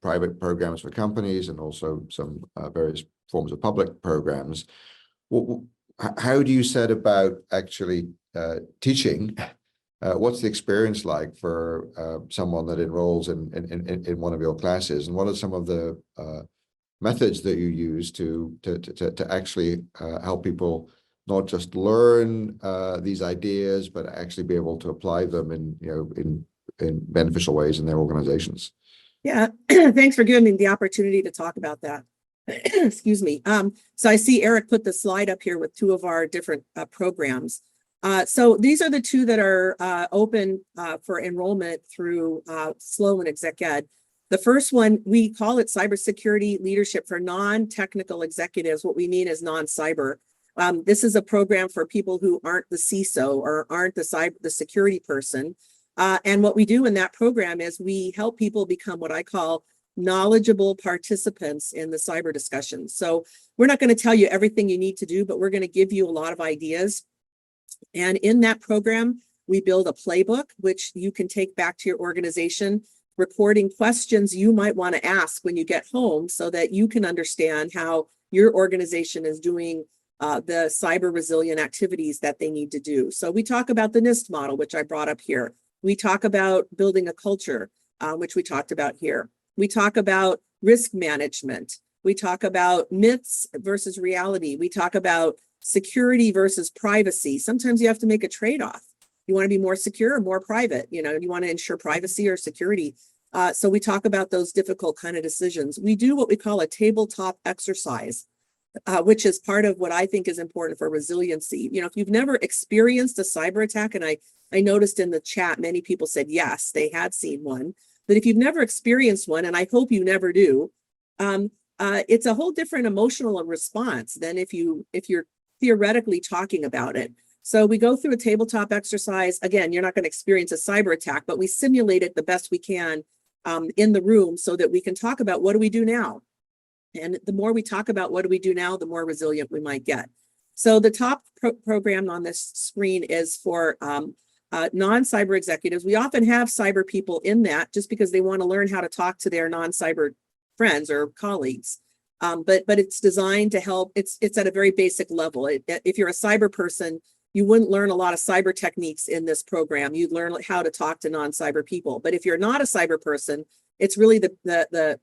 private programs for companies and also some various forms of public programs. How do you set about actually teaching? What's the experience like for someone that enrolls in one of your classes, and what are some of the methods that you use to actually help people not just learn these ideas, but actually be able to apply them in beneficial ways in their organizations? Yeah, thanks for giving me the opportunity to talk about that. Excuse me. So I see Eric put the slide up here with two of our different programs. So these are the two that are open for enrollment through Sloan Exec Ed. The first one, we call it Cybersecurity Leadership for Non-Technical Executives. What we mean is non-cyber. This is a program for people who aren't the CISO or aren't the security person. And what we do in that program is we help people become what I call knowledgeable participants in the cyber discussion. So we're not going to tell you everything you need to do, but we're going to give you a lot of ideas. And in that program, we build a playbook, which you can take back to your organization, recording questions you might want to ask when you get home so that you can understand how your organization is doing the cyber resilient activities that they need to do. So we talk about the NIST model, which I brought up here. We talk about building a culture, which we talked about here. We talk about risk management. We talk about myths versus reality. We talk about security versus privacy. Sometimes you have to make a trade-off. You want to be more secure or more private? You know, you want to ensure privacy or security. So we talk about those difficult kind of decisions. We do what we call a tabletop exercise, which is part of what I think is important for resiliency. You know, if you've never experienced a cyber attack, and I noticed in the chat, many people said yes, they had seen one. But if you've never experienced one, and I hope you never do, it's a whole different emotional response than if you're theoretically talking about it. So we go through a tabletop exercise. Again, you're not going to experience a cyber attack, but we simulate it the best we can in the room so that we can talk about what do we do now. And the more we talk about what do we do now, the more resilient we might get. So the top program on this screen is for non-cyber executives. We often have cyber people in that just because they want to learn how to talk to their non-cyber friends or colleagues. But it's designed to help. It's at a very basic level. If you're a cyber person, you wouldn't learn a lot of cyber techniques in this program. You'd learn how to talk to non-cyber people. But if you're not a cyber person, it's really the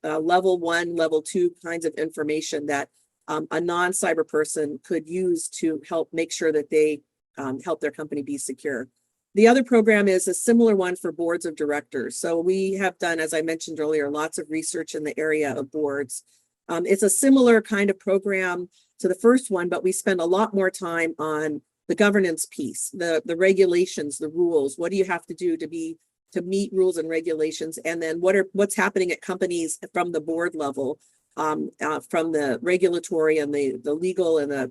level 1, level 2 kinds of information that a non-cyber person could use to help make sure that they help their company be secure. The other program is a similar one for boards of directors. So we have done, as I mentioned earlier, lots of research in the area of boards. It's a similar kind of program to the first one, but we spend a lot more time on the governance piece, the regulations, the rules. What do you have to do to meet rules and regulations? And then what's happening at companies from the board level, from the regulatory and the legal and the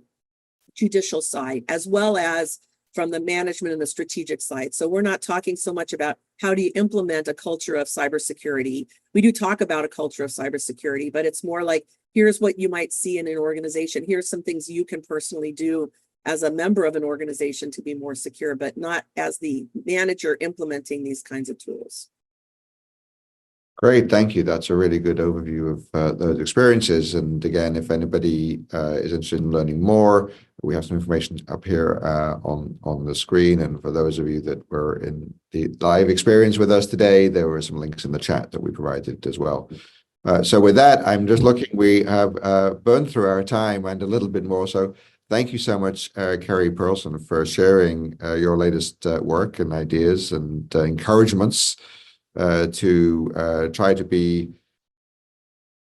judicial side, as well as from the management and the strategic side. So we're not talking so much about how do you implement a culture of cybersecurity. We do talk about a culture of cybersecurity, but it's more like, here's what you might see in an organization. Here's some things you can personally do as a member of an organization to be more secure, but not as the manager implementing these kinds of tools. Great, thank you. That's a really good overview of those experiences. And again, if anybody is interested in learning more, we have some information up here on the screen. And for those of you that were in the live experience with us today, there were some links in the chat that we provided as well. So with that, I'm just looking, we have burned through our time and a little bit more. So thank you so much, Keri Pearlson, for sharing your latest work and ideas and encouragements to try to be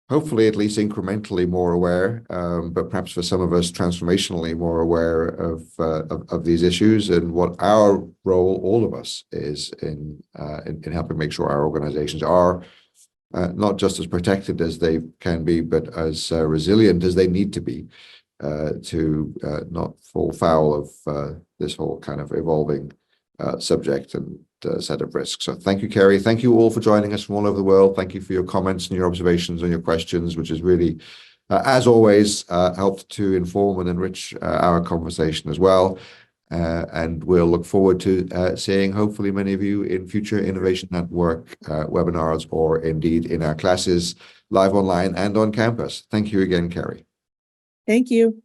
hopefully at least incrementally more aware, but perhaps for some of us transformationally more aware of these issues and what our role, all of us, is in helping make sure our organizations are not just as protected as they can be, but as resilient as they need to be to not fall foul of this whole kind of evolving subject and set of risks. So thank you, Keri. Thank you all for joining us from all over the world. Thank you for your comments and your observations and your questions, which has really, as always, helped to inform and enrich our conversation as well. And we'll look forward to seeing hopefully many of you in future Innovation Network webinars or indeed in our classes live online and on campus. Thank you again, Keri. Thank you.